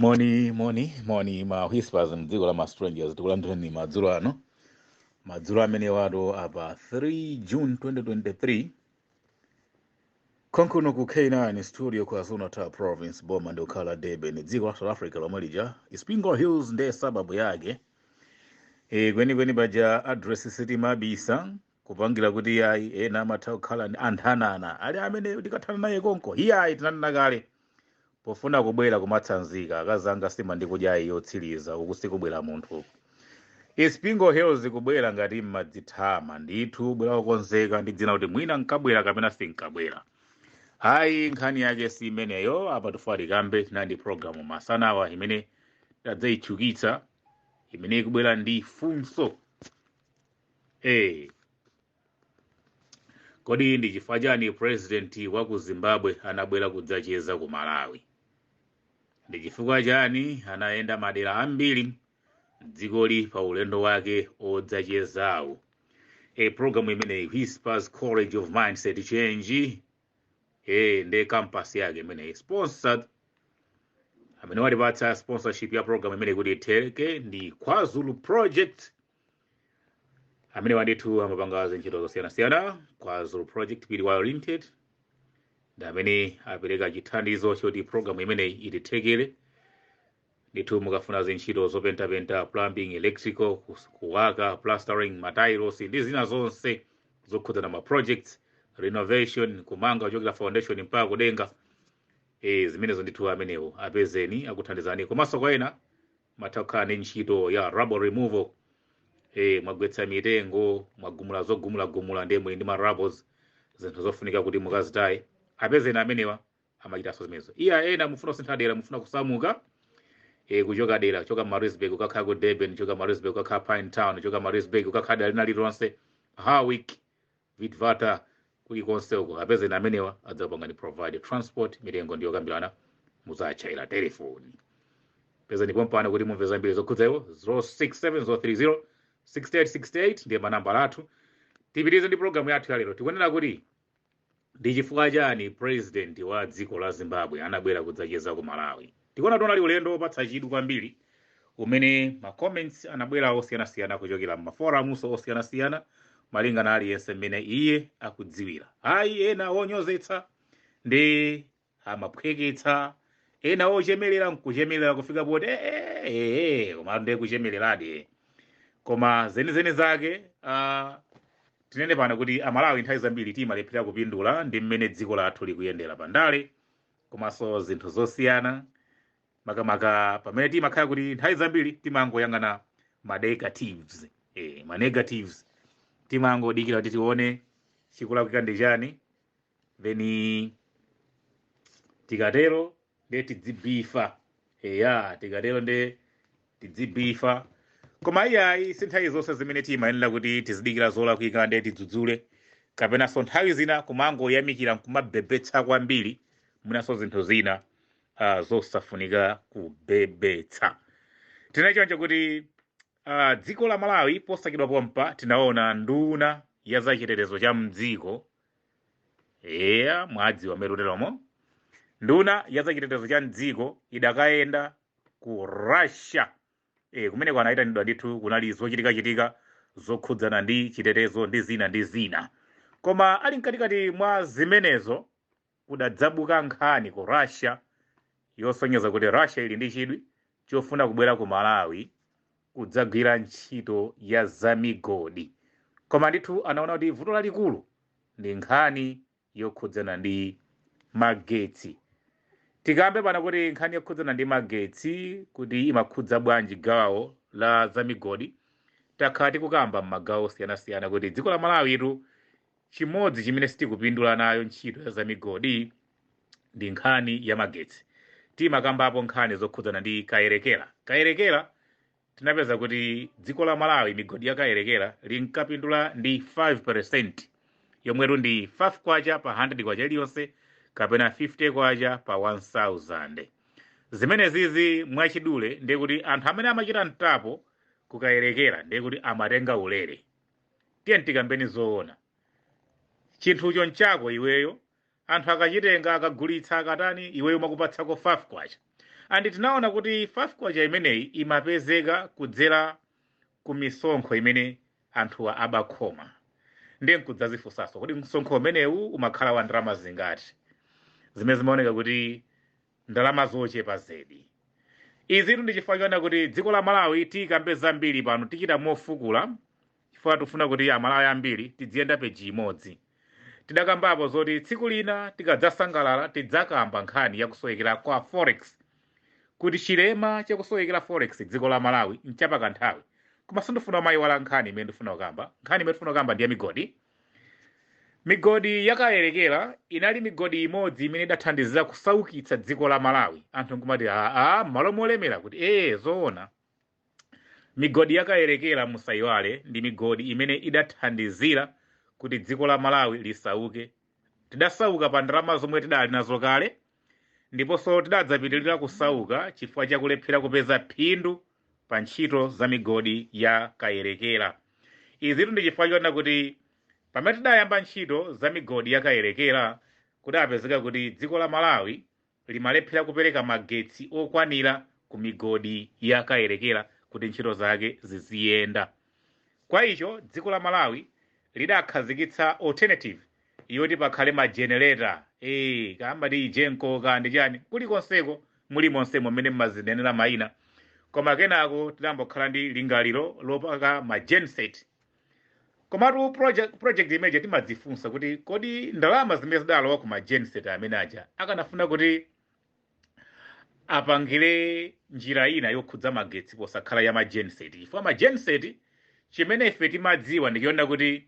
Moni ma whispers mdziko la ma strangers tikulandirani madzulo ano. Madzulo amene wado apa 3 June 2023. Konkuno ku K9 studio kwa Natal province boma ndo kala Durban dziko la South Africa lomwe lija Ispingo Hills nde sababu yake. Kweni baja address city mabisa kupangira kuti yayi ena amatha kukhala anthanana ali amene tikathana naye konko iyayi tinanena kale pofuna kubwera kumatsanzika akazanga sima ndi kudya yotsiriza ukusikubwera munthu. Ispingo Hills kubwera ngati mmadzithama ndithu bwera kukonzeka ndi dzina kuti mwina nkabwera kapena sinkabwera. Hayi nkhani yake si imeneyo apa tufali kambe tinandi programu masanawa imene tadzaichukitsa imene ikubwera ndi funso. Kodi ndi chifukwa chani president wa ku Zimbabwe anabwera kudzacheza ku Malawi? Ndi chifukwa chani anayenda madera ambiri dzikoli pa ulendo wake odzachezawo? Programu imene Whispers College of Mindset Change nde campus yake imene sponsored amene walipatsa sponsorship ya program imene kuti itereke ndi KwaZulu Project amene wanditu amapanga zintchito zosiyanasiyana. KwaZulu Project pili oriented ndi amene apereka chithandizo choti program imene ititekere ndithu mukafuna zintchito zopentapenta plumbing, electrical, kuwaka, plastering, matailosi ndi zina zonse zokhudzana ma projects, renovation, kumanga kuchokera foundation mpaka kudenga. Zimenezo ndithu amenewo apezeni akuthandizani. Komanso kwa ena matakhala ndi ntchito ya rubble removal, mwagwetsa mitengo, mwagumula zogumula ndi muli ndi ma rubbles, zinthu zofunika kuti mukazitaye, apezeni amenewa amachitanso zimenezo. Ena mufuna kusintha dera, mufuna kusamuka kuchoka dera, kuchoka Maritzburg ukakhala ku Durban, kuchoka Maritzburg ukakhala Pine Town, kuchoka Maritzburg ukakhala dera lina lililonse, Harwich, Witwater, kulikonse uko apezeni amenewa adzapangani provide transport, mitengo ndiyo kambirana muzachaira telefoni. Pezani pompano kuti mumve zambiri zokhudzawo 0670306868 ndiye manamba athu. Tipitirize ndi programu yathu ya lero. Tikunena kuti ndi chifukwa chani president wa dziko la Zimbabwe anabwera kudzacheza ku Malawi. Tikuona tonali ulendo opatsa chidwi kwambiri umene ma comments anabwera osiyanasiyana kuchokera mu forums osiyanasiyana malingana aliyense mmene iye akudziwira. Ena onyozetsa ndi amaphweketsa, ena ochemelera nkuchemelera kufika poti koma ndi kuchemeleradi. Koma zenizeni zake tinene pano kuti amalawi nthawi zambiri timalephera kupindula ndi mmene dziko lathu likuyendera pandale komanso zinthu zosiyana makamaka pamene timakhala kuti nthawi zambiri timangoyang'ana ma negatives timangodikira kuti tione chikulakwika ndi chani, then tikatero nde tidzibifa. Tikatero nde tidzibifa. Koma iyayi si nthawi zonse zimene timayenera kuti tizidikira zolakwika nde tidzudzule, kapenanso nthawi zina kumangoyamikira nkumabebetsa kwambiri mwinanso zinthu zina zosafunika kubebetsa. Tinachoncho kuti dziko la Malawi posakidwa pompa tinaona nduna ya zachitetezo cha mdziko mwadziwa meruteromo, nduna ya zachitetezo cha mdziko idakayenda ku Russia kumene kwanayitanidwa ndithu kunali zochitika zokhudzana ndi chitetezo ndi zina. Koma ali mkatikati mwa zimenezo kudadzabuka nkhani ku Russia yosonyeza kuti Russia ili ndi chidwi chofuna kubwera ku Malawi kudzagwira ntchito ya zamigodi. Koma ndithu anaona kuti vuto lalikulu ndi nkhani yokhudzana ndi magetsi. Tikambe pano kuti nkhani yokhudzana ndi magetsi kuti imakhudza bwanji gawo la zamigodi, takhala tikukamba m'magawo osiyanasiyana kuti dziko la Malawi itu chimodzi chimene sitikupindula nayo ntchito ya zamigodi ndi nkhani ya magetsi. Timakambapo nkhani zokhudzana ndi kayerekera tinapeza kuti dziko la Malawi migodi ya kayerekera linkapindula ndi 5%, yomwetu ndi 5 kwacha pa 100 kwacha iliyonse kapena 50 kwacha pa 1000. Zimenezizi mwachidule ndiye kuti anthu amene amachita mtapo kukayerekera ndiye kuti amatenga ulere. Tiyeni tikambeni zoona. Chinthucho nchako iweyo, anthu akachitenga akagulitsa akatani iweyo makupatsako 5 kwacha. andi tinaona kuti 5 kwacha imeneyi imapezeka kudzera ku misonkho imene anthu abakhoma ndiye nkudzazifunsaso kuti msonkho umenewu umakhala wa ndalama zingati zimene zimaoneka kuti ndalama zochepa zedi. Izi ndi chifukwa chona kuti dziko la Malawi tikambe zambiri pano tichita mofukula chifukwa tufuna kuti Amalawi ambiri tidziyenda peji imodzi. Tidakambapo zoti tsiku lina tikadzasangalala tidzakamba nkhani yakusowekera kwa forex kuti chilema chakusowekera forex dziko la Malawi nchapakanthawi. Koma sindifuna mayiwala nkhani imene ndifuna kukamba. Nkhani imene ndifuna kukamba ndiye migodi. Migodi yakayerekera inali migodi imodzi imene idathandizira kusaukitsa dziko la Malawi. Anthu nkumati malo molemera kuti zoona. Migodi yakayerekera musayiwale ndi migodi imene idathandizira kuti dziko la Malawi lisauke. Tidasauka pa ndalama zomwe tidali nazo kale ndiponso tidadzapitirira kusauka chifukwa chakulephera kupeza phindu pa ntchito za migodi yakayerekera. Izi ndi chifukwa chona kuti pamene tidayamba ntchito za migodi yakayerekera kudapezeka kuti dziko la Malawi limalephera kupereka magetsi okwanira ku migodi yakayerekera kuti ntchito zake ziziyenda. Kwa icho dziko la Malawi lidakhazikitsa alternative yoti pakhale ma generator kamba ndi jenko kandi chani kulikonseko muli monsemo mmene mmazinenera mayina. Koma kenako tidambokhala ndi lingaliro lopaka ma genset. Komatu project imene timadzifunsa kuti kodi ndalama zimene zidalowa ku ma genset amene aja akanafuna kuti apangire njira ina yokhudza magetsi posakhala ya ma genset. Chifukwa ma genset chimene ife timadziwa ndikiona kuti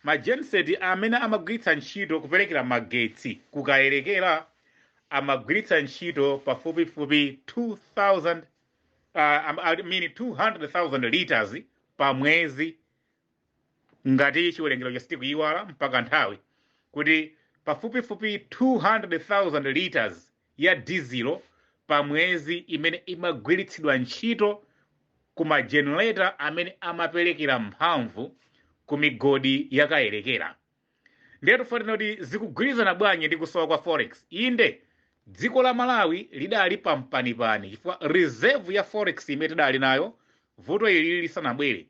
ma genset amene amagwiritsa ntchito kuperekera magetsi kukayerekera amagwiritsa ntchito pafupifupi 200,000 liters pa mwezi ngati chiwerengero cha sitikuyiwala mpaka nthawi kuti pafupifupi 200,000 liters ya diesel pa mwezi imene imagwiritsidwa ntchito ku ma generator amene amaperekera mphamvu ku migodi yakayerekera. Ndiye tufanira kuti zikugwirizana bwanji ndi kusowa kwa forex. Inde dziko la Malawi lidali pampanipani chifukwa reserve ya forex imene tidali nayo vuto ili lisanabwere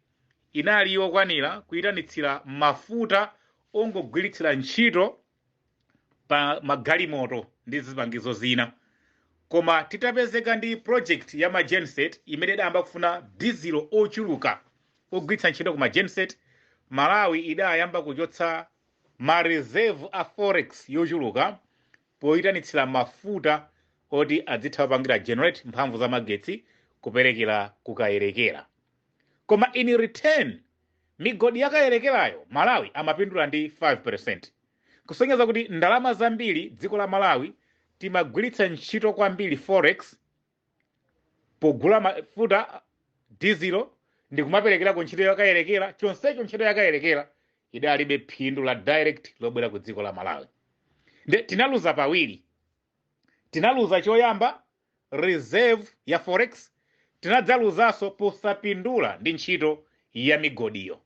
inali yokwanira kuyitanitsira mafuta ongogwiritsira ntchito pa magalimoto ndi zipangizo zina. Koma titapezeka ndi project ya ma genset imene idayamba kufuna diesel ochuluka ogwiritsa ntchito ku ma genset, Malawi idayamba kuchotsa ma reserve a forex yochuluka poyitanitsira mafuta oti adzitha kupangira generate mphamvu za magetsi kuperekera kukayerekera. Koma in return migodi yakayerekerayo Malawi amapindula ndi 5%. Kusonyeza kuti ndalama zambiri dziko la Malawi timagwiritsa ntchito kwambiri forex pogula mafuta diesel ndi kumaperekera ku ntchito yakayerekera. Chonsecho ntchito yakayerekera idalibe phindu la direct lobwera ku dziko la Malawi. Nde tinaluza pawiri. Tinaluza choyamba reserve ya forex, tinadzaluzaso posapindula ndi ntchito ya migodiyo.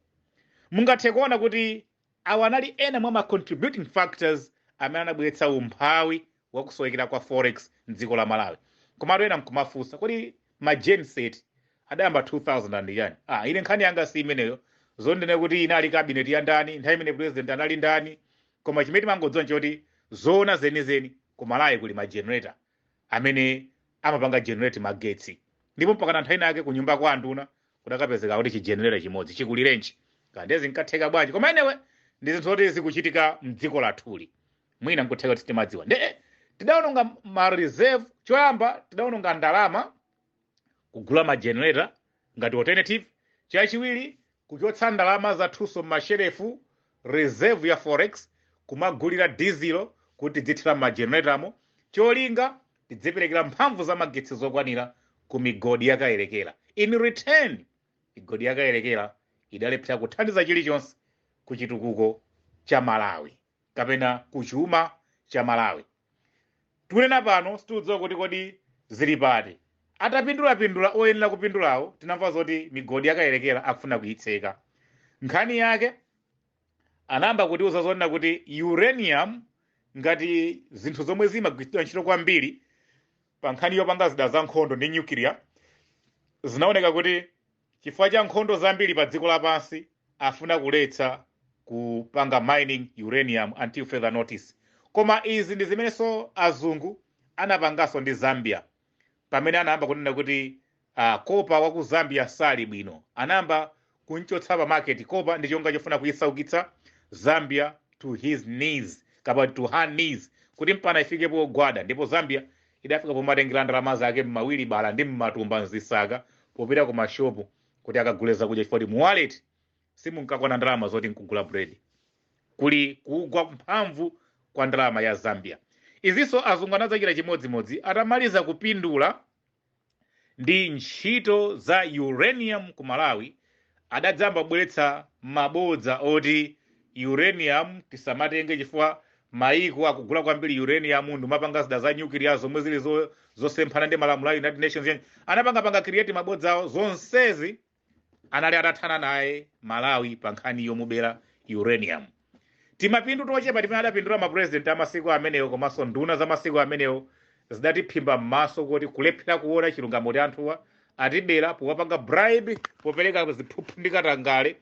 Mungathe kuona kuti awa anali ena mwa ma contributing factors amene anabweretsa umphawi wakusowekera kwa forex mdziko la Malawi. Komatu ena mkumafunsa kuti ma genset adayamba 2000 and yani. Ine nkhani yanga si imeneyo. Zondene kuti inali cabinet ya ndani, nthawi imene president anali ndani. Koma chimene mangodziwa nchoti zona zenizeni ku Malawi kuli ma generator amene amapanga generate magetsi. Ndipo mpaka nthawi nake ku nyumba kwa anduna kudakapezeka kuti chigenerator chimodzi chikulirenji. Kandezi nkatheka bwanji. Koma anyway ndi zinthu zoti zikuchitika mdziko lathuli. Mwina nkutheka kuti timadziwa. Tidaononga ma reserve choyamba tidaononga ndalama kugula ma generator ngati alternative. Chachiwiri kuchotsa ndalama zathuso masherefu reserve ya forex kumagulira diesel kuti dzithira ma generatoramo. Cholinga tidziperekera mphamvu za magetsi zokwanira ku migodi yakayerekera. In return migodi yakayerekera idalephera kuthandiza chilichonse ku chitukuko cha Malawi kapena ku chuma cha Malawi. Tunena pano situdziwa kuti kodi zili pati. Atapindula oyenera kupindulawo tinamva zoti migodi yakayerekera akufuna kuyitseka. Nkhani yake anamba kutiuza zonena kuti uranium ngati zinthu zomwe zimagwiritsidwa ntchito kwambiri pa nkhani yopanga zida za nkhondo ndi nuclear zinaoneka kuti chifukwa cha nkhondo zambiri pa dziko lapansi afuna kuletsa kupanga mining uranium until further notice. Koma izi ndi zimenenso azungu anapanganso ndi Zambia pamene anayamba kunena kuti kopa wa ku Zambia sali bwino, anayamba kunchotsa pa market kopa ndi chonga chofuna kuyisaukitsa Zambia to his knees kapa to her knees kuti mpana ifikepo gwada, ndipo Zambia idafika pomatengera ndalama zake m'mawiri bala ndi m'matumba nzisaka popita ku mashopu kuti akagule zakudya chifukwa mu wallet simunkakwana ndalama zoti nkugula bread. Kuli kugwa mphamvu kwa ndalama ya Zambia. Izinso azungu anadzachita chimodzimodzi atamaliza kupindula ndi ntchito za uranium ku Malawi, adadzamba kubweretsa mabodza oti uranium tisamatenge chifukwa maiko akugula kwambiri uranium ndi mapanga zida za nuclear zomwe zili zosemphana ndi malamulo a United Nations. Anapanga create mabodza zonsezi anali atathana naye Malawi pa nkhani yomubera uranium. Timapindu tochepa timene adapindula mapresident amasiku amenewo komanso nduna za masiku amenewo zidatiphimba m'maso kuti kulephera kuona chilungamo cha anthuwa atibera powapanga bribe popereka ziphuphu ndi katangale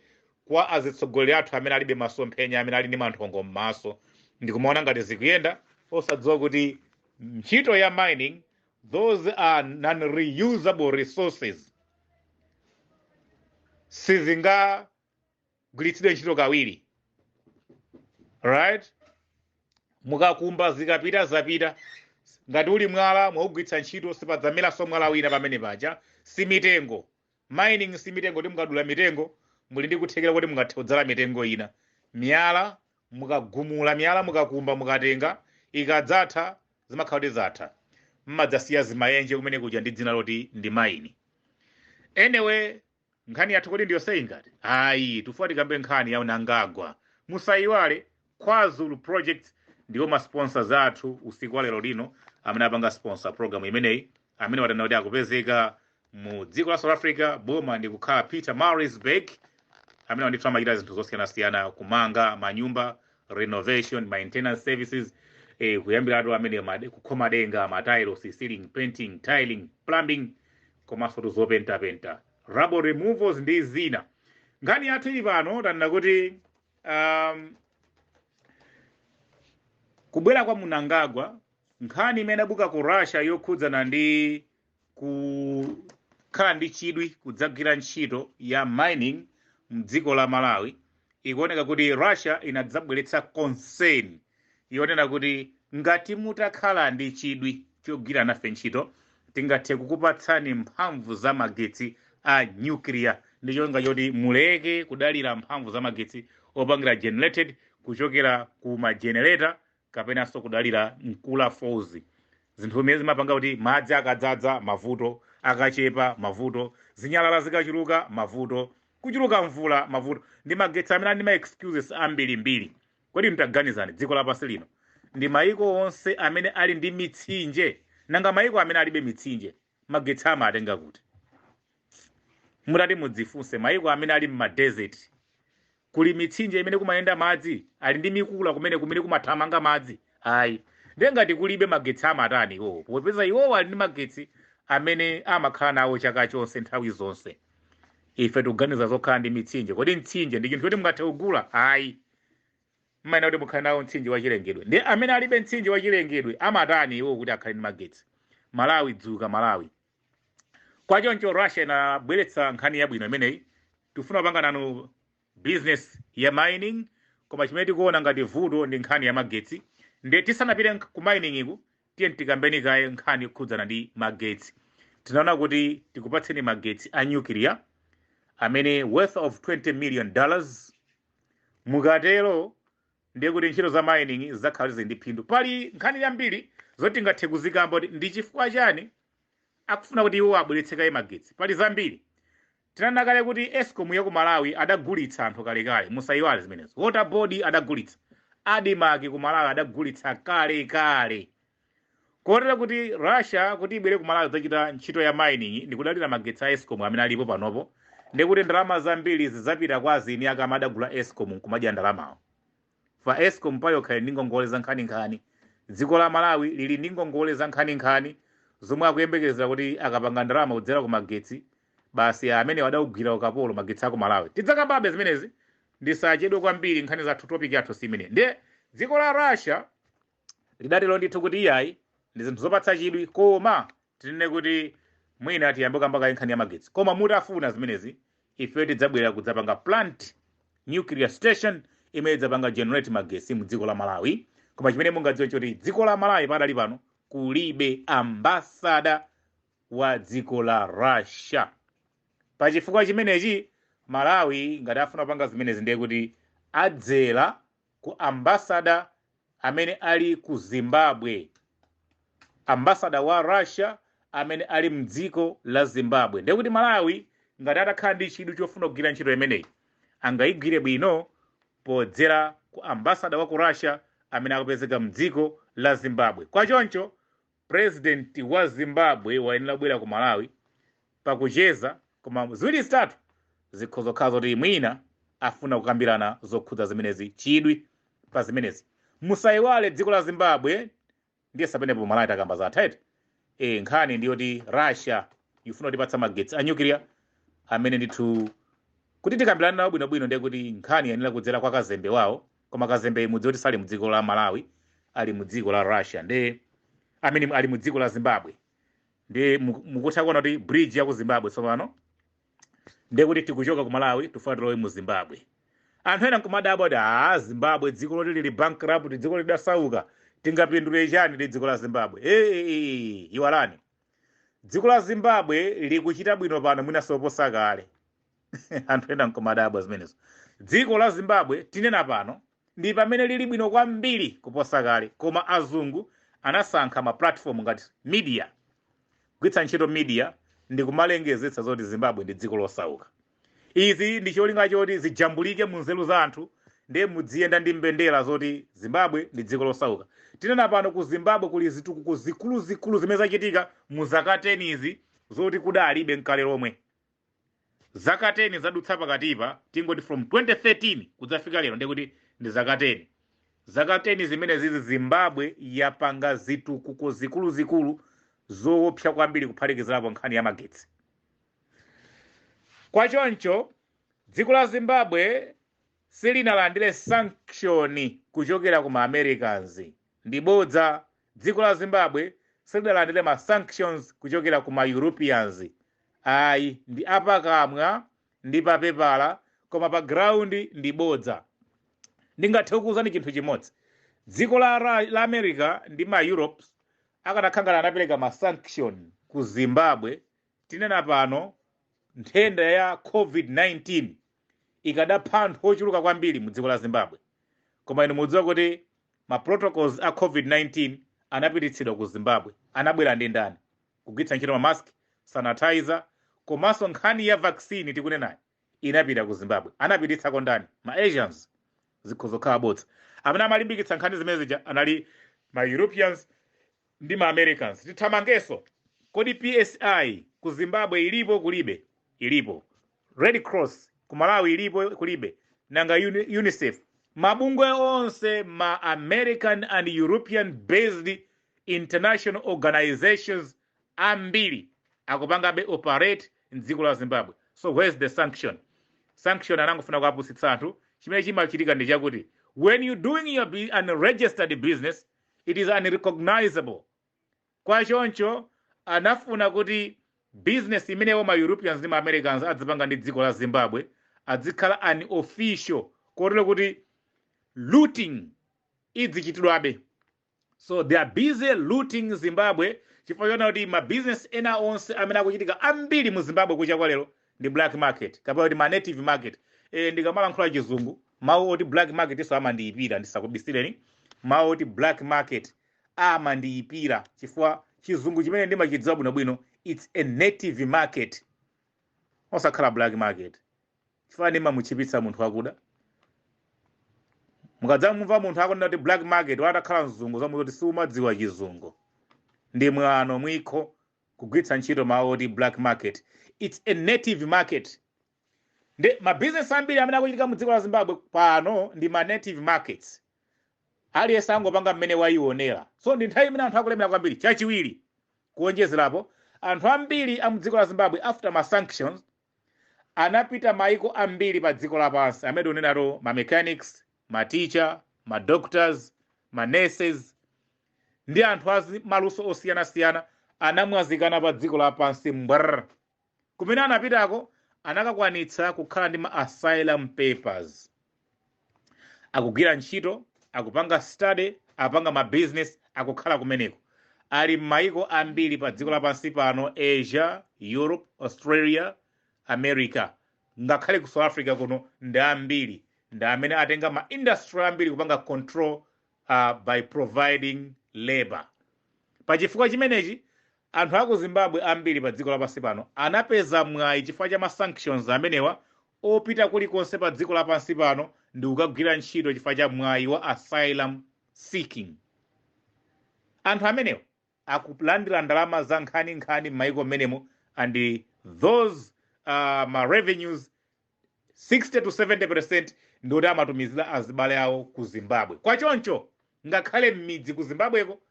kwa azitsogoleri athu amene alibe masomphenya amene ali ndi manthongo m'maso. Ndikumaona ngati zikuyenda osadziwa kuti ntchito ya mining, those are non-reusable resources, sizingagwiritsidwe ntchito kawiri. Right? Mukakumba zikapita zapita, ngati uli mwala mwaugwiritsa ntchito sipadzamera mwala wina pamene paja. Simitengo mining, simitengo kuti mukadula mitengo muli ndi kuthekera kuti mungathe kudzala mitengo ina. Miyala mukagumula miyala mukakumba mukatenga ikadzatha zimakhala kuti zatha, mmadzasiya zimayenje kumene kuja ndi dzina loti ndi maini. Anyway, nkhani yathu kodi ndiyo sei ngati ayi tufuna tikambe nkhani ya Mnangagwa. Musayiwale KwaZulu project ndiwo ma sponsors athu usiku wa lero lino amene apanga sponsor program imeneyi, amene watanena kuti akupezeka mu dziko la South Africa. Boma ndi kukhala Peter Marisburg, amene wandithu amachita zinthu zosiyanasiyana, kumanga manyumba, renovation, maintenance services, kuyambira atu amene kukhoma denga, matiles, ceiling, painting, tiling, plumbing, komanso tuzopenta, rubble removals ndi zina. Nkhani yathu ili pano tanena kuti kubwera kwa Mnangagwa, nkhani imene abuka ku Russia yokhudzana ndi kukhala ndi chidwi kudzagwira ntchito ya mining mdziko la Malawi, ikuoneka kuti Russia inadzabweretsa concern yonena kuti ngati mutakhala ndi chidwi chogwira nafe ntchito tingathe kukupatsani mphamvu za magetsi a nuclear, ndi chonga choti muleke kudalira mphamvu za magetsi opangira generated kuchokera ku magenerator kapenanso kudalira mkula falls. Zinthu zimene zimapanga kuti madzi akadzadza mavuto, akachepa mavuto, zinyalala zikachuluka mavuto, kuchuluka mvula mavuto, ndi magetsi amene ndi ma excuses ambirimbiri. Kodi mtaganizani dziko lapansi lino ndi maiko onse amene ali ndi mitsinje, nanga maiko amene alibe mitsinje magetsi amatenga kuti? Mutati mudzifunse maiko amene ali mu desert kuli mitsinje imene kumayenda madzi, ali ndi mikula kumene kumathamanga madzi? Ayi. Ndengati kulibe magetsi amatani iwo, popeza iwo ali ndi magetsi amene amakhala nawo chaka chonse nthawi zonse. Ife tuganiza zokhala ndi mitsinje. Kodi mtsinje ndi chinthu kuti mungathe kugula? Ayi. Mmayina kuti mukhale nawo mtsinje wachilengedwe. Ndi amene alibe mtsinje wachilengedwe amatani iwo kuti akhale ndi magetsi? Malawi dzuka Malawi. Kwa choncho Russia inabweretsa nkhani yabwino imeneyi. Tifuna kupanga nanu business ya mining, koma chimene tikuona ngati vuto ndi nkhani ya magetsi. Ndi tisanapite ku mining iku tiye tikambeni kaye nkhani kukhudzana ndi magetsi. Tinaona kuti tikupatseni magetsi a nuclear amene worth of $20 million. Mukatero ndiye kuti ntchito za mining zidzakhala zili ndi phindu. Pali nkhani yambiri zoti tingathe kuzikamba ndi chifukwa chani akufuna kuti iwo abweretse kaye magetsi. Pali zambiri. Tinanena kale kuti Eskom ya ku Malawi adagulitsa anthu kalekale, musayiwale zimenezo. Water board adagulitsa, Adimaki ku Malawi adagulitsa kalekale. Kotero kuti Russia kuti ibwere ku Malawi kudzachita ntchito ya mining ndi kudalira magetsi a Eskom amene alipo panopo, ndi kuti ndalama zambiri zidzapita kwa azini akamadagula Eskom kumadya ndalamawo. Fa Eskom payo khale ndi ngongole za nkhani-nkhani. Dziko la Malawi lili ndi ngongole za nkhani-nkhani zomwe akuyembekezera kuti akapanga ndalama kudzera ku magetsi basi amene wadawugwira ukapolo magetsi ako Malawi. Tidzakambabe zimenezi ndisachedwe kwambiri nkhani zathu topic yathu simene. Ndiye dziko la Russia lidatero ndithu kuti iyayi ndi zinthu zopatsa chidwi koma tinene kuti mwina tiyambe kamba nkhani ya magetsi. Koma mutafuna zimenezi ife tidzabwera kudzapanga plant nuclear station imene idzapanga generate magetsi mu dziko la Malawi. Koma chimene mungadziwe choti dziko la Malawi padali pano kulibe ambasada wa dziko la Russia. Pachifukwa chimenechi Malawi ngati afuna kupanga zimenezi ndiye kuti adzera ku ambasada amene ali ku Zimbabwe, ambasada wa Russia amene ali mdziko la Zimbabwe. Ndiye kuti Malawi ngati atakhala ndi chidwi chofuna kugwira ntchito imeneyi angayigwire bwino podzera ku ambasada wa ku Russia amene akupezeka mdziko la Zimbabwe. Kwa choncho president wa Zimbabwe wayenera bwera ku Malawi pakucheza koma ziwiri zitatu zikhozokhazo kuti mwina afuna kukambirana zokhudza zimenezi chidwi pa zimenezi. Musayiwale dziko la Zimbabwe ndiye sapenepo Malawi takamba zathu. Nkhani ndiyoti Russia ifuna kutipatsa magetsi a nuclear amene ndithu kuti tikambirana nawo bwinobwino ndiye kuti nkhani yanena kudzera kwa kazembe wawo, koma kazembe mudziwe kuti sali mu dziko la Malawi, ali mu dziko la Russia ndiye amene ali mu dziko la Zimbabwe. Ndiye mukutha kuona kuti bridge ya ku Zimbabwe tsopano ndiye kuti tikuchoka ku Malawi tufuna tilowe mu Zimbabwe. Anthu ena nkumadabwa kuti Zimbabwe dziko loti lili bankrupt, dziko lidasauka, tingapindule chani ndi dziko la Zimbabwe. Iwalani dziko la Zimbabwe likuchita bwino pano mwina soposa kale. Anthu ena nkumadabwa zimenezo. Dziko la Zimbabwe tinena pano ndi pamene lili bwino kwambiri kuposa kale, koma azungu anasankha ma platform ngati media, kugwiritsa ntchito media ndi kumalengezetsa zoti Zimbabwe ndi dziko losauka. Izi ndi cholinga choti zijambulike mu nzeru za anthu ndiye mudziyenda ndi mbendera zoti Zimbabwe ndi dziko losauka. Tinena pano ku Zimbabwe kuli zitukuko zikuluzikulu zimene zachitika mu zaka 10 izi zoti kudalibe nkale lomwe. Zaka 10 zadutsa pakatipa tingoti from 2013 kudzafika lero ndiye kuti ndi zaka 10. Zaka 10 zimene zizi Zimbabwe yapanga zitukuko zikuluzikulu zoopsa kwambiri kuphatikizirapo nkhani ya magetsi. Kwa choncho dziko la Zimbabwe silinalandire sanction kuchokera ku Americans. Ndibodza dziko la Zimbabwe silinalandire ma sanctions kuchokera ku Europeans. Ayi ndi apakamwa ndi papepala koma pa ground ndibodza. Ndingathe kuuzani chinthu chimodzi. Dziko la America ndi ma Europe akanakhangana anapereka ma sanction ku Zimbabwe, tinena pano nthenda ya COVID-19 ikadapha anthu ochuluka kwambiri mu dziko la Zimbabwe. Koma inu mudziwa kuti ma protocols a COVID-19 anapititsidwa ku Zimbabwe. Anabwera ndi ndani? Kugwiritsa ntchito ma mask, sanitizer, komanso nkhani ya vaccine tikunenayi inapita ku Zimbabwe. Anapititsako ndani? Ma Asians zikhozokhala bodza. Amene amalimbikitsa nkhani zimene anali ma Europeans ndi ma Americans. Tithamangeso kodi PSI ku Zimbabwe ilipo kulibe? Ilipo. Red Cross ku Malawi ilipo kulibe? Nanga UNICEF. Mabungwe onse ma American and European based international organizations ambiri akupanga be operate mdziko la Zimbabwe. So where's the sanction? Sanction anangofuna kuapusitsa anthu. Chimene chimachitika ndi chakuti when you doing your unregistered business it is unrecognizable. Kwa choncho anafuna kuti business imeneyo ma Europeans ndi ma Americans adzipanga ndi dziko la Zimbabwe adzikhala unofficial, kotero kuti looting idzichitidwabe. So they are busy looting Zimbabwe chifukwa chona kuti ma business ena onse amene akuchitika ambiri mu Zimbabwe kucha kwa lero ndi black market kapena kuti ma native market. Ndikamalankhula chizungu mawu oti black market iso amandiyipira ndisakubisireni. Mawu oti black market amandiyipira chifukwa chizungu chimene ndimachidziwa bwinobwino it's a native market osakhala black market. Chifukwa ndimamuchipitsa munthu wakuda. Mukadzamumva munthu akunena kuti black market watakhala mzungu zamuti kuti siumadziwa chizungu. Ndi mwano mwiko kugwiritsa ntchito mawu oti black market. It's a native market. Ma business ambiri amene akuchitika mu dziko la Zimbabwe pano ndi ma native markets. Aliyense angopanga mmene waionera. So ndi nthawi imene anthu akulemera kwambiri. Chachiwiri kuonjezerapo anthu ambiri a mdziko la Zimbabwe after ma sanctions anapita maiko ambiri pa dziko lapansi amene unenato ma mechanics, ma teacher, ma doctors, ma nurses ndi anthu maluso osiyanasiyana anamwazikana pa dziko lapansi mbwrr. Kumene anapitako anakakwanitsa kukhala ndi ma asylum papers, akugwira ntchito, akupanga study, apanga ma business, akukhala kumeneko. Ali m'maiko ambiri pa dziko lapansi pano, Asia, Europe, Australia, America, ngakhale ku South Africa kuno ndi ambiri, ndi amene atenga ma industry ambiri kupanga control by providing labor. Pachifukwa chimenechi anthu aku Zimbabwe ambiri pa dziko lapansi pano anapeza mwayi chifukwa cha ma sanctions amenewa opita kulikonse pa dziko lapansi pano ndi kukagwira ntchito chifukwa cha mwayi wa asylum seeking. Anthu amenewa akulandira ndalama za nkhani m'maiko menemo, and those ma revenues 60 to 70% ndoti amatumizira azibale awo ku Zimbabwe. Kwa choncho ngakhale m'midzi ku Zimbabweko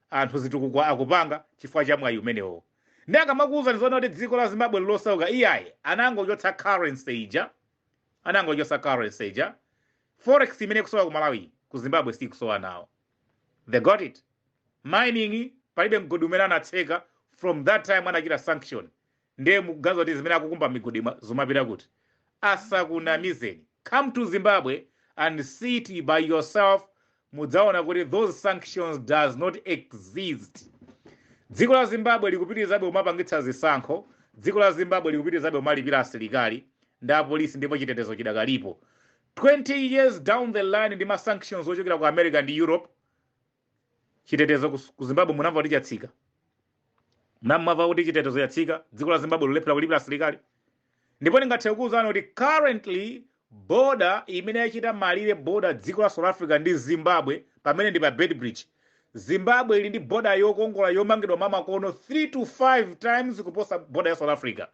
anthu zitukukwa akupanga chifukwa cha mwayi umenewo. Ndi akamakuwuza ndizoona kuti dziko la Zimbabwe lilosauka, iyayi anangochotsa currency ija, forex imene kusowa ku Malawi, ku Zimbabwe sikusowa nawo. They got it. Mining palibe mgodi umene anatseka from that time anachita sanction. Ndiye mugazo kuti zimene akukumba migodi zomapita kuti asakunamizeni. Come to Zimbabwe and see it by yourself. Mudzaona kuti those sanctions does not exist. Dziko la Zimbabwe likupitirizabe umapangitsa zisankho, dziko la Zimbabwe likupitirizabe umalipira asilikali ndi apolisi, ndipo chitetezo chidakalipo. 20 years down the line ndi ma sanctions ochokera ku America ndi Europe, chitetezo ku Zimbabwe munamva kuti chatsika. Munamva kuti chitetezo chatsika, dziko la Zimbabwe lolephera kulipira asilikali. Ndipo ndingathe kukuwuzani kuti currently border imene yachita malire border dziko la South Africa ndi Zimbabwe pamene ndi pa Beitbridge, Zimbabwe ili ndi border yokongola yomangidwa mamakono 3 to 5 times kuposa border ya South Africa.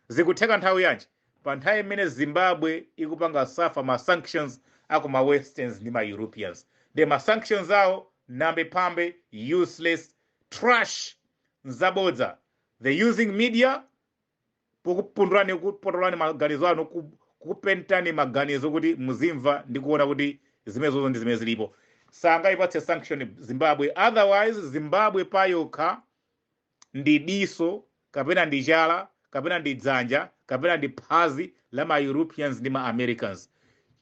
Zikutheka nthawi yanji pa nthawi imene Zimbabwe ikupanga safa ma sanctions ako ma westerns ndi ma Europeans. De ma sanctions awo nambe pambe, useless, trash, nzabodza. They using media kupundulani maganizo ano, kupentani maganizo kuti muzimva ndi kuona kuti zimenezo ndi zimene zilipo. Sangayipatse sanction Zimbabwe, otherwise Zimbabwe payokha ndi diso kapena ndi chala kapena ndi dzanja kapena ndi phazi la ma Europeans ndi ma Americans.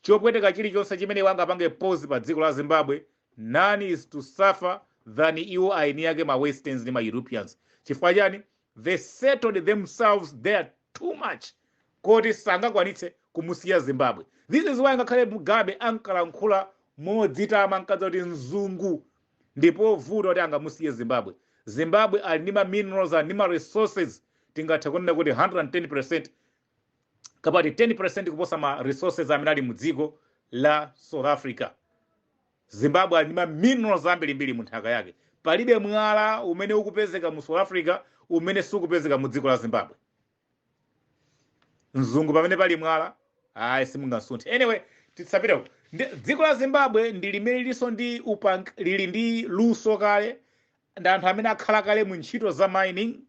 Chopweteka chilichonse chimene wangapange pose pa dziko la Zimbabwe, none is to suffer than iwo aini yake ma westerns ndi ma Europeans. Chifukwa chani? They settled themselves there too much koti sangakwanitse kumusiya Zimbabwe. This is why ngakhale Mugabe ankalankhula modzitama ankadza kuti mzungu ndipo vuto kuti angamusiye Zimbabwe. Zimbabwe ali ndi ma minerals and ma resources, tingathe kunena kuti 110% kapati 10% kuposa ma resources amene ali mu dziko la South Africa. Zimbabwe ali ndi ma minerals ambirimbiri mu nthaka yake. Palibe mwala umene ukupezeka mu South Africa umene sukupezeka mu dziko la Zimbabwe. Mzungu pamene pali mwala simungasunthe. Anyway, tisapita dziko la Zimbabwe ndi limene liso ndi lili ndi luso kale, ndi anthu amene akhala kale mu ntchito za mining,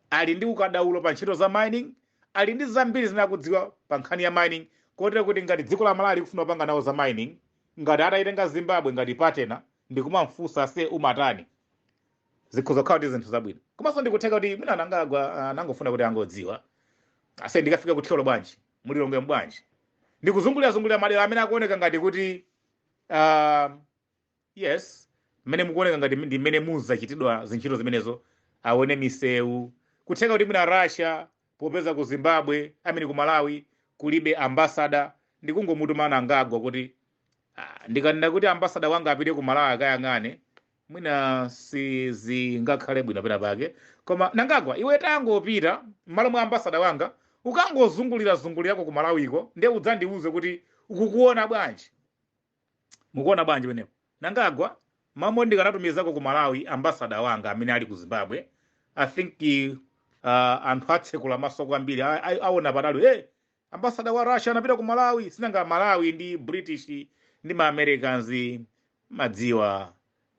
ali ndi ukadaulo pa ntchito za mining, ali ndi zambiri zimene akudziwa pa nkhani ya mining, kotero kuti ngati dziko la Malawi likufuna kupanga nawo za mining, ngati atayitenga Zimbabwe ngati partner ndi kumamfunsa se umatani, zikhoza kukhala kuti zinthu zabwino. Komanso ndikutheka kuti mwina Mnangagwa anangofuna kuti angodziwa ase ndikafika kuthyola bwanji mulilonge bwanji ndikuzungulira madera amene akuoneka ngati kuti yes, mmene mukuoneka ngati ndi mmene muzachitidwa zintchito zimenezo, aone misewu. Kutheka kuti mwina Russia popeza ku Zimbabwe amene ku Malawi kulibe ambassador, ndikungomutuma Mnangagwa kuti ndikanena kuti ambassador wanga apite ku Malawi akayang'ane, mwina sizingakhale bwino pena pake. Koma Mnangagwa iwe tangopita m'malo mwa ambassador wanga ukangozungulira ku Malawiko, ndiye udzandiuze kuti ukukuona bwanji. Mukuona bwanji penepo? Mnangagwa mamo ndikanatumizako ku Malawi ambassador wanga amene ali ku Zimbabwe, I think anthu atsekula maso kwambiri aona patali ambassador wa Russia anapita ku Malawi. Sinanga Malawi ndi British ndi ma Americans madziwa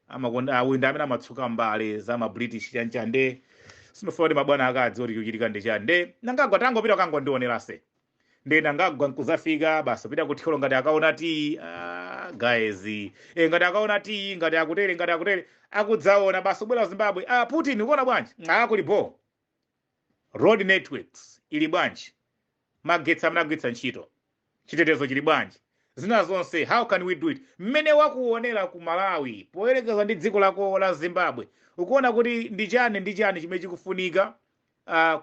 amakonda awinda amene amatsuka mbale za ma British chanchande sinofuna mabwana akadzi oti kuchitika ndi chande Mnangagwa tangopita kangondionera se ndi Mnangagwa nkuzafika basi pita kuthikolo ngati akaona ti guys ngati akaona ti ngati akutere akudzaona basi bwera Zimbabwe Putin ukuona bwanji kuli bo road networks ili bwanji magetsi amene agwitsa ntchito chitetezo chili bwanji zina zonse how can we do it mmene wakuonera ku Malawi poyerekeza ndi dziko lako la Zimbabwe ukuona kuti ndi chani chimene chikufunika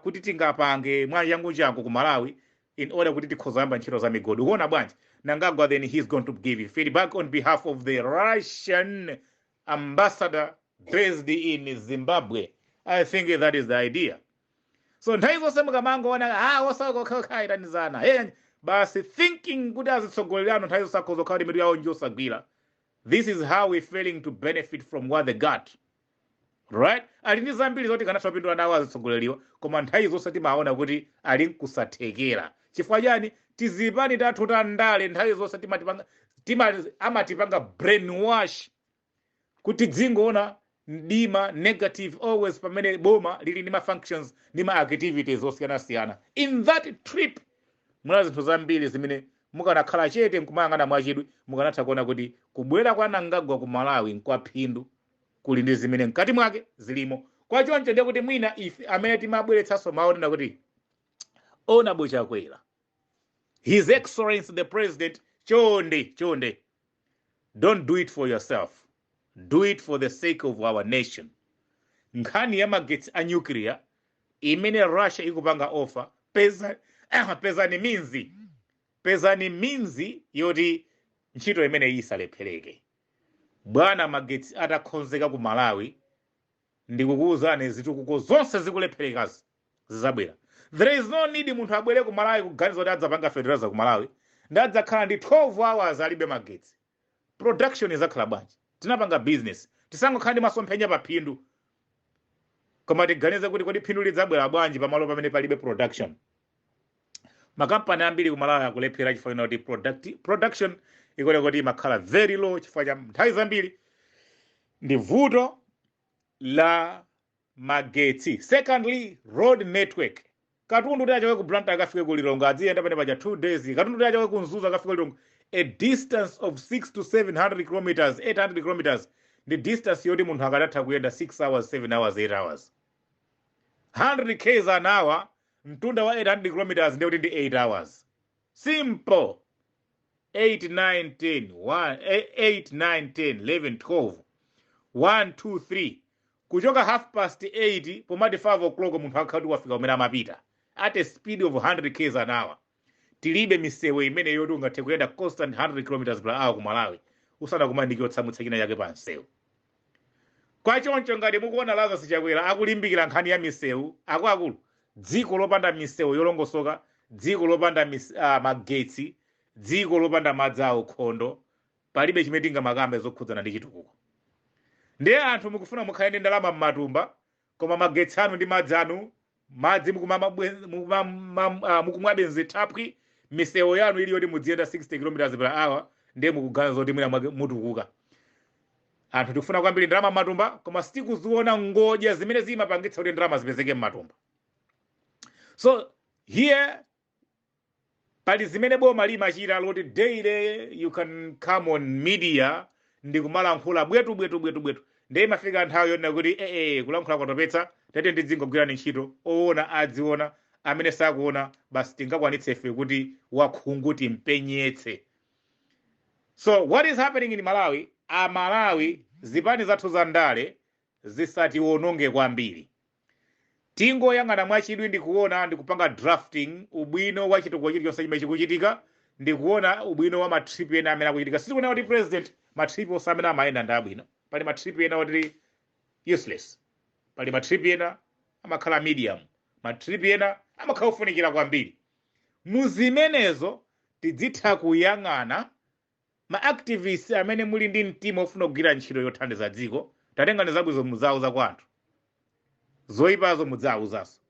kuti tingapange mwanjangu ku Malawi in order kuti tikhozamba ntchito za migodi ukuona bwanji Mnangagwa then he's going to give you feedback on behalf of the Russian ambassador based in Zimbabwe. I think that is the idea. So nthawi zonse mukamangoona wasakokhairanidzana basi thinking kuti azitsogoleri ano nthawi zonse akhozokhala kuti mitu yawo njosagwira. This is how we're failing to benefit from what they got. Right? Ali ndi zambiri zoti kanatapindula nawo azitsogoleriwa koma nthawi zonse timaona kuti ali nkusathekera. Chifukwa chani tizipani tathu tandale nthawi zonse amatipanga brainwash kuti dzingoona ndima negative always pamene boma lili ndi ma functions ndi ma activities osiyana in that trip muna zinthu zambiri zimene mukanakhala chete nkumayang'ana mwachidwi mukanatha kuona kuti kubwera kwa Mnangagwa ku Malawi nkwaphindu kuli ndi zimene mkati mwake zilimo kwa choncho ndiye kuti mwina ife amene timabweretsanso maonena kuti ona bochakwera His Excellency the President chonde don't do it for yourself, do it for the sake of our nation. Nkhani ya magetsi a nuclear imene Russia ikupanga offer pezani minzi yoti ntchito imene isalephereke bwana magetsi atakhonzeka ku Malawi ndikukuwuzani zitukuko zonse zikulepherekazi zizabwera. There is no need munthu abwere ku Malawi kuganiza kuti adzapanga fertilizer ku Malawi ndadzakhala ndi 12 hours alibe magetsi production izakhala bwanji tinapanga business tisangokhala ndi masomphenya pa phindu koma tiganize kuti kodi phindu lidzabwera bwanji pamalo pamene palibe production. Makampani ambiri ku Malawi akulephera chifukwa kuti production ikole kuti imakhala very low chifukwa cha nthawi zambiri ndi vuto la magetsi. Secondly, road network. Katundu kuti achoke ku Blantyre akafike ku Lilongwe adziyenda pamene paja 2 days. Katundu kuti achoke ku Nzuzu akafike ku Lilongwe a distance of 600 to 700 kilometers, 800 kilometers. The distance yoti munthu akadatha kuyenda 6 hours, 7 hours, 8 hours. 100 km an hour, mtunda wa 800 kilometers ndiye kuti ndi 8 hours. Simple. 8, 9, 10, 11, 12. 1, 2, 3. Kuchoka 8:30 pomati 5 o'clock munthu akhala wafika umene amapita at a speed of 100 km an hour. Tilibe misewu imene yoti ungathe kuyenda constant 100 km per hour ku Malawi usana kumandikira otsamutsa china chake pa msewu. Kwa choncho ngati mukuona Lazarus Chakwera akulimbikira nkhani ya misewu akuluakulu dziko lopanda misewu yolongosoka, dziko lopanda magetsi, dziko lopanda madzi aukhondo, palibe chimene tingamakambe zokhudzana ndi chitukuko. Ndiye anthu mukufuna mukhale ndi ndalama m'matumba koma magetsi anu ndi madzi anu madzi mukumwabe nzithapwi misewu yanu ili yoti mudziyenda 60 km per hour ndiye mukuganiza kuti mwina mutukuka. Anthu tikufuna kwambiri ndalama m'matumba koma sitikuziona ngodya zimene zimapangitsa kuti ndalama zipezeke m'matumba. So here pali zimene boma limachita loti daily you can come on media ndikumalankhula bwetu ndiye mafika nthawi yonena kuti kulankhula kwatopetsa tete ndizingogwirani ntchito oona adziona amene sakuona basi tingakwanitse ife kuti wakhungu timpenyetse. So what is happening in Malawi? Malawi zipani zathu za ndale zisatiwononge kwambiri. Tingoyang'ana mwachidwi ndikuona ndikupanga drafting ubwino wa chitukuko chilichonse chimene chikuchitika ndikuona ubwino wa matrip ena amene akuchitika. Sitikuona kuti president matrip onse amene amayenda ndi abwino. Pali matrip ena oti useless. Pali matrip ena amakhala medium. Matrip ena amakhala ofunikira kwambiri. Muzimenezo tidzitha kuyang'ana ma-activists amene muli ndi mtima ofuna kugwira ntchito yothandiza dziko tatengani zabwino muzawo za kwanthu. Zoyipazo mudzawuzaso.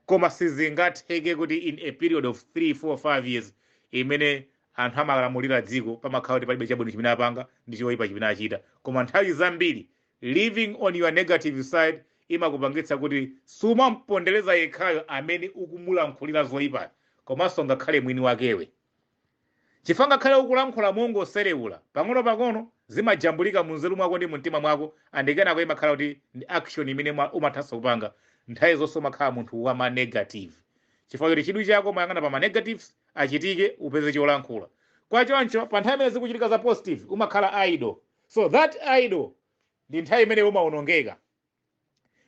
Koma sizingatheke kuti in a period of 3, 4, 5 years imene anthu amalamulira dziko pamakhala kuti palibe chabwino chimene apanga ndi choyipa chimene achita. Koma nthawi zambiri living on your negative side imakupangitsa kuti sumampondereza yekhayo amene ukumulankhulira zoyipa komanso ngakhale mwini wakewe. Chifukwa ngakhale ukulankhula mongoserewula pang'ono zimajambulika mu nzeru mwako ndi mumtima mwako kenako imakhala kuti ndi action imene umathanso kupanga nthawi zonse umakhala munthu wa ma negative. Chifukwa kuti chidwi chako mayang'ana pa ma negatives achitike upeze cholankhula. Kwa choncho pa nthawi imene zikuchitika za positive umakhala idle. So that idle ndi nthawi imene umaonongeka.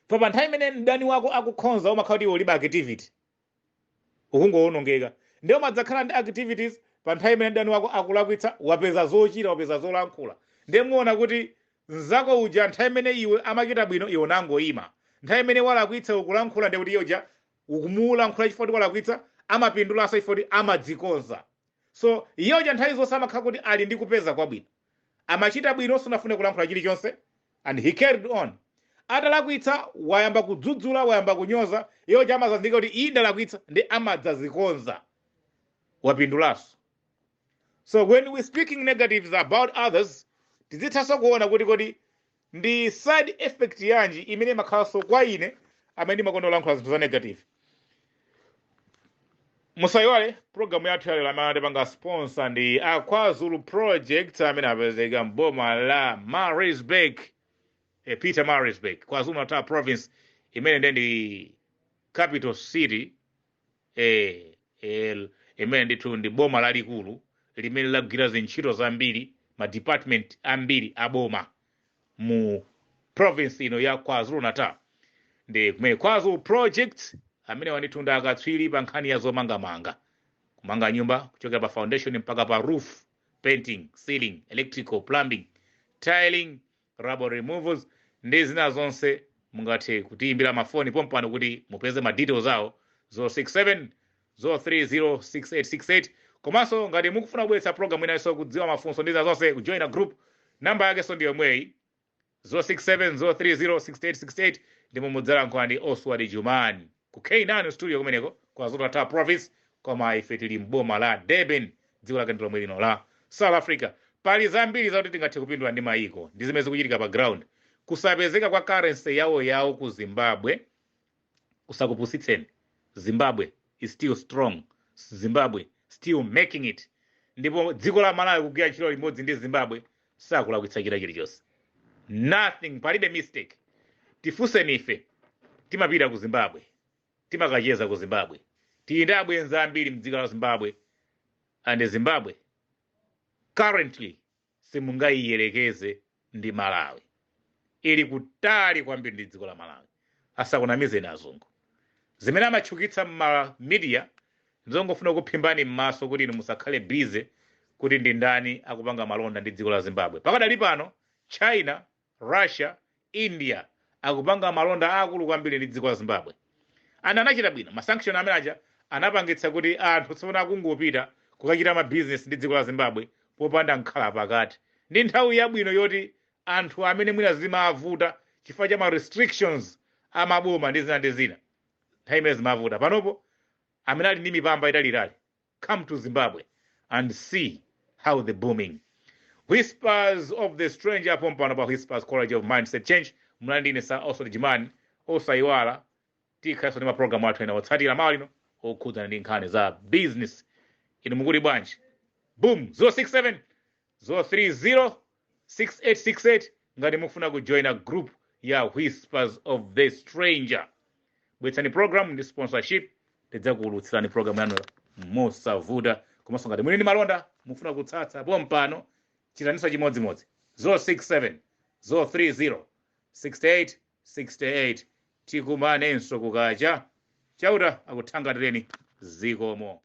Pa nthawi imene mdani wako akukhonza umakhala kuti ulibe activity ukungoonongeka. Ndiyo madzakhala ndi activities pa nthawi imene mdani wako akulakwitsa wapeza zochita wapeza zolankhula. Ndiye muona kuti nzako uja nthawi imene iwe amachita bwino iwe nangoyima. Nthawi imene walakwitsa ukulankhula ndi kuti iyoja ukumulankhula chifukwa kuti walakwitsa amapindulanso chifukwa kuti amadzikonza. So iyoja nthawi zonse amakhala kuti ali ndi kupeza kwabwino. Amachita bwino sunafune kulankhula chilichonse and he carried on. Atalakwitsa wayamba kudzudzula wayamba kunyoza iyoja amazindika kuti iyi ndalakwitsa ndi amadzazikonza wapindulanso. So when we speaking negatives about others, tizithanso kuona kuti kodi ndi side effect yanji imene makhalanso kwa ine amene makonda kulankhula zinthu za negative. Musayiwale program yathu ya lero amene panga sponsor ndi KwaZulu project amene apezeka mboma la Maritzburg, Peter Maritzburg, KwaZulu Natal province imene ndi capital city imene ndithu ndi boma lalikulu limene lagwira zintchito zambiri ma department ambiri aboma mu province ino ya KwaZulu Natal. Ndi kumene KwaZulu project amene wanitunda akatswiri pa nkhani ya zomangamanga, kumanga nyumba kuchokera pa foundation mpaka pa roof, painting, ceiling, electrical, plumbing, tiling, rubber removals ndi zina zonse. Mungathe kutiimbira mafoni pompano kuti mupeze ma details awo 067 030 6868. Komanso ngati mukufuna kubweretsa program inayonso kudziwa mafunso ndi zonse kujoin a group, namba yake so ndiyo mweyi 067 030 6868. Ndimo mudzalankhula ndi Oswald Jumani ku K9 studio kumeneko KwaZulu Natal province, koma ife tili mboma la Durban, dziko lake ndilo mwelino la South Africa. Pali zambiri zakuti tingathe kupindula ndi mayiko ndi zimene zikuchitika pa ground. Kusapezeka kwa currency yawo ku Zimbabwe kusakupusitseni. Zimbabwe is still strong. Zimbabwe still making it. Ndipo dziko la Malawi kugwira ntchito limodzi ndi Zimbabwe sakulakwitsa chilichonse. Nothing, palibe mistake. Tifuseni ife timapita ku Zimbabwe, timakacheza ku Zimbabwe, tiyenda abwenza ambiri mdziko la Zimbabwe, and Zimbabwe currently simungayiyelekeze ndi Malawi. Ili kutali kwambiri ndi dziko la Malawi. Asakunamizeni azungu. Zimene amatchukitsa ma media nzongofuna kuphimbani m'maso kuti inu musakhale busy kuti ndi ndani akupanga malonda ndi dziko la Zimbabwe. Pakadali pano China, Russia, India akupanga malonda akulu kwambiri ndi dziko la Zimbabwe. Anachita bwino masanction amene aja anapangitsa kuti anthu tsopano akungopita kukachita ma business ndi dziko la Zimbabwe popanda nkhala pakati. Ndi nthawi yabwino yoti anthu amene mwina zimavuta chifukwa cha ma restrictions amaboma ndi zina nthawi imene zimavuta panopo amene ali ndi mipamba italilali, come to Zimbabwe and see how the booming. Whispers of the Stranger pompano pa Whispers College of Mindset Change. Mlandine sa Oswald Jimani osayiwala tikhaso ndi maprogramu athu ena otsatira malino okhudzana ndi nkhani za business. Inu mukuli bwanji? Boom 067 030 6868 ngati mukufuna kujoin a group ya Whispers of the Stranger. Bwetsani program ndi sponsorship tidzakuulutsirani program yanu mosavuta. Komanso ngati muli ndi malonda mufuna kutsatsa pompano chitaniso chimodzimodzi 067 030 6868. Tikumanenso kukacha chauta akuthangatireni zikomo.